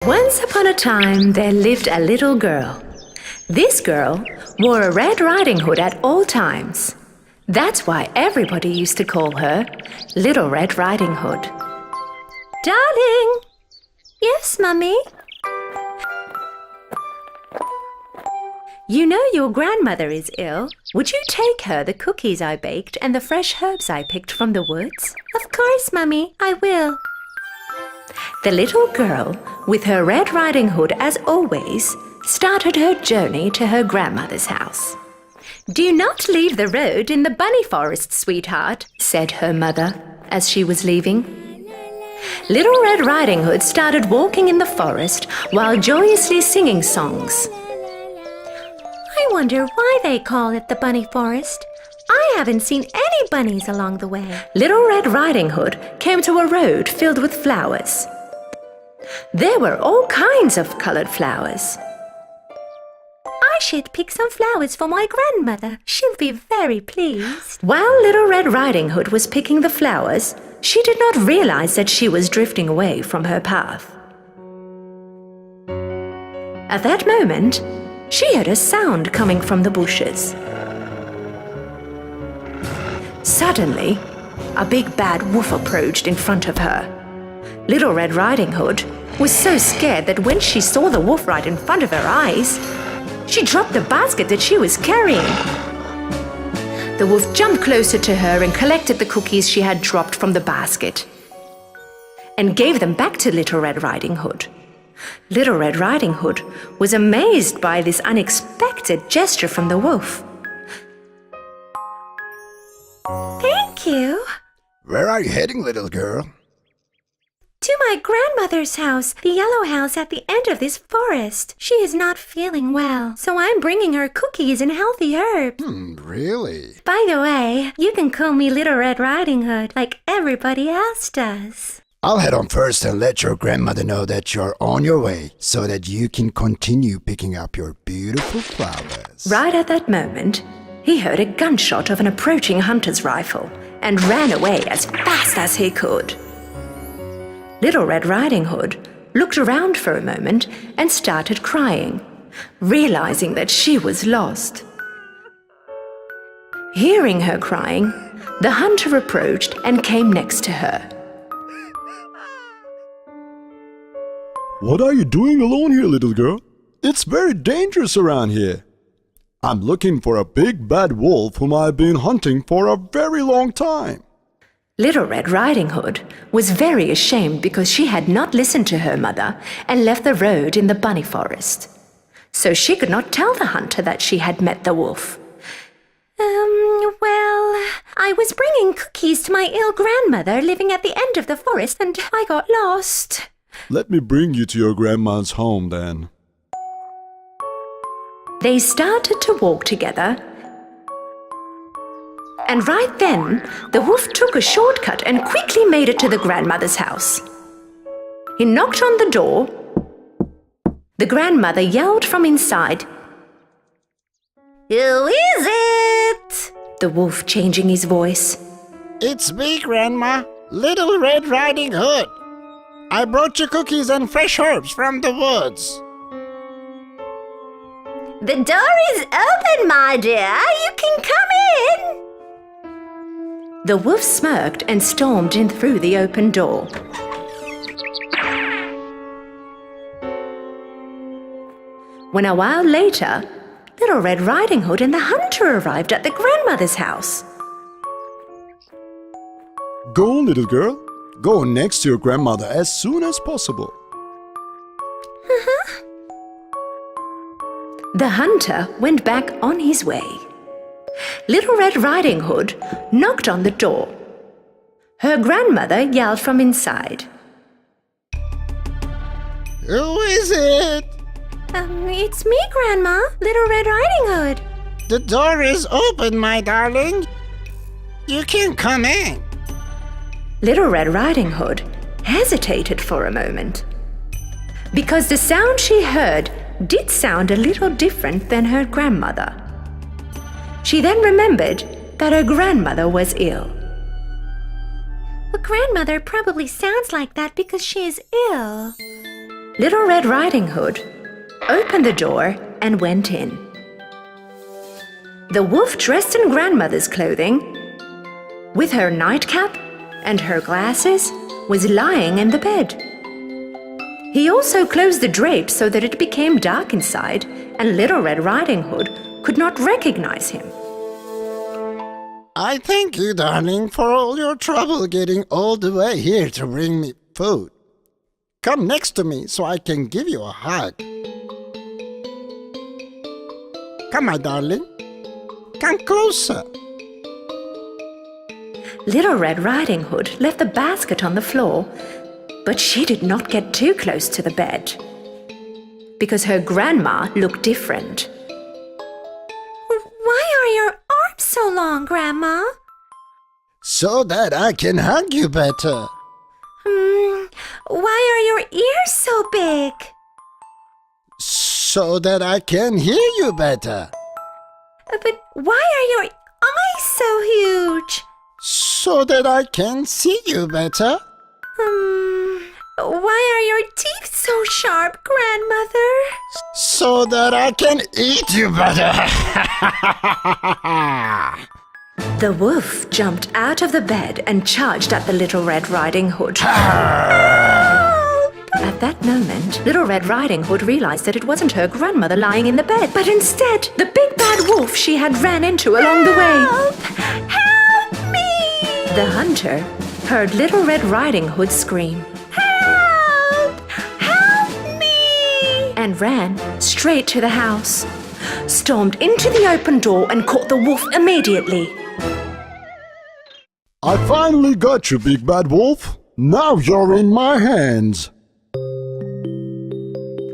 Once upon a time, there lived a little girl. This girl wore a Red Riding Hood at all times. That's why everybody used to call her Little Red Riding Hood. Darling! Yes, Mummy? You know your grandmother is ill. Would you take her the cookies I baked and the fresh herbs I picked from the woods? Of course, Mummy, I will. The little girl, with her Red Riding Hood as always, started her journey to her grandmother's house. "Do not leave the road in the bunny forest, sweetheart," said her mother as she was leaving. Little Red Riding Hood started walking in the forest while joyously singing songs. I wonder why they call it the bunny forest. I haven't seen any bunnies along the way. Little Red Riding Hood came to a road filled with flowers. There were all kinds of colored flowers. I should pick some flowers for my grandmother. She'll be very pleased. While Little Red Riding Hood was picking the flowers, she did not realize that she was drifting away from her path. At that moment, she heard a sound coming from the bushes. Suddenly, a big bad wolf approached in front of her. Little Red Riding Hood was so scared that when she saw the wolf right in front of her eyes, she dropped the basket that she was carrying. The wolf jumped closer to her and collected the cookies she had dropped from the basket and gave them back to Little Red Riding Hood. Little Red Riding Hood was amazed by this unexpected gesture from the wolf. Thank you. Where are you heading, little girl? To my grandmother's house, the yellow house at the end of this forest. She is not feeling well, so I'm bringing her cookies and healthy herbs. Really? By the way, you can call me Little Red Riding Hood like everybody else does. I'll head on first and let your grandmother know that you're on your way so that you can continue picking up your beautiful flowers. Right at that moment, he heard a gunshot of an approaching hunter's rifle and ran away as fast as he could. Little Red Riding Hood looked around for a moment and started crying, realizing that she was lost. Hearing her crying, the hunter approached and came next to her. What are you doing alone here, little girl? It's very dangerous around here. I'm looking for a big bad wolf whom I've been hunting for a very long time. Little Red Riding Hood was very ashamed because she had not listened to her mother and left the road in the bunny forest. So she could not tell the hunter that she had met the wolf. Well, I was bringing cookies to my ill grandmother living at the end of the forest and I got lost. Let me bring you to your grandma's home then. They started to walk together. And right then, the wolf took a shortcut and quickly made it to the grandmother's house. He knocked on the door. The grandmother yelled from inside, "Who is it?" The wolf changing his voice. It's me, Grandma, Little Red Riding Hood. I brought you cookies and fresh herbs from the woods. "The door is open, my dear. You can come in." The wolf smirked and stormed in through the open door. When a while later, Little Red Riding Hood and the hunter arrived at the grandmother's house. Go, little girl. Go next to your grandmother as soon as possible. The hunter went back on his way. Little Red Riding Hood knocked on the door. Her grandmother yelled from inside. Who is it? It's me, Grandma, Little Red Riding Hood. The door is open, my darling. You can come in. Little Red Riding Hood hesitated for a moment, because the sound she heard did sound a little different than her grandmother. She then remembered that her grandmother was ill. Well, grandmother probably sounds like that because she is ill. Little Red Riding Hood opened the door and went in. The wolf, dressed in grandmother's clothing, with her nightcap and her glasses, was lying in the bed. He also closed the drapes so that it became dark inside, and Little Red Riding Hood could not recognize him. I thank you, darling, for all your trouble getting all the way here to bring me food. Come next to me so I can give you a hug. Come, my darling. Come closer. Little Red Riding Hood left the basket on the floor, but she did not get too close to the bed, because her grandma looked different. Why are your arms so long, Grandma? So that I can hug you better. Why are your ears so big? So that I can hear you better. But why are your eyes so huge? So that I can see you better. Why are your teeth so sharp, Grandmother? So that I can eat you better. The wolf jumped out of the bed and charged at the Little Red Riding Hood. At that moment, Little Red Riding Hood realized that it wasn't her grandmother lying in the bed, but instead the big bad wolf she had ran into along the way. Help me! The hunter heard Little Red Riding Hood scream Help! Help me! and ran straight to the house, stormed into the open door and caught the wolf immediately. I finally got you, Big Bad Wolf. Now you're in my hands.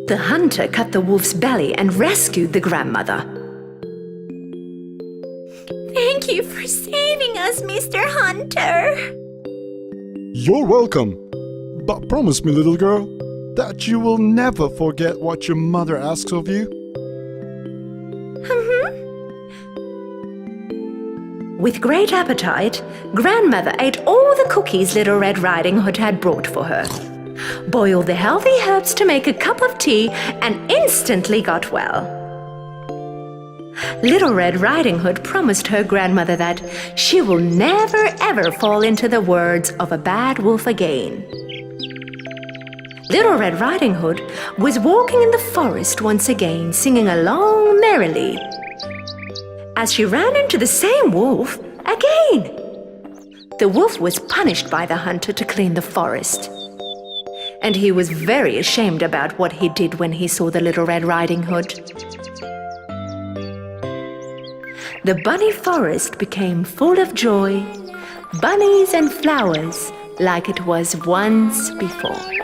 The hunter cut the wolf's belly and rescued the grandmother. Thank you for saving us, Mr. Hunter. You're welcome. But promise me, little girl, that you will never forget what your mother asks of you. With great appetite, Grandmother ate all the cookies Little Red Riding Hood had brought for her, boiled the healthy herbs to make a cup of tea, and instantly got well. Little Red Riding Hood promised her grandmother that she will never ever fall into the words of a bad wolf again. Little Red Riding Hood was walking in the forest once again, singing along merrily, as she ran into the same wolf again. The wolf was punished by the hunter to clean the forest, and he was very ashamed about what he did when he saw the Little Red Riding Hood. The bunny forest became full of joy, bunnies and flowers like it was once before.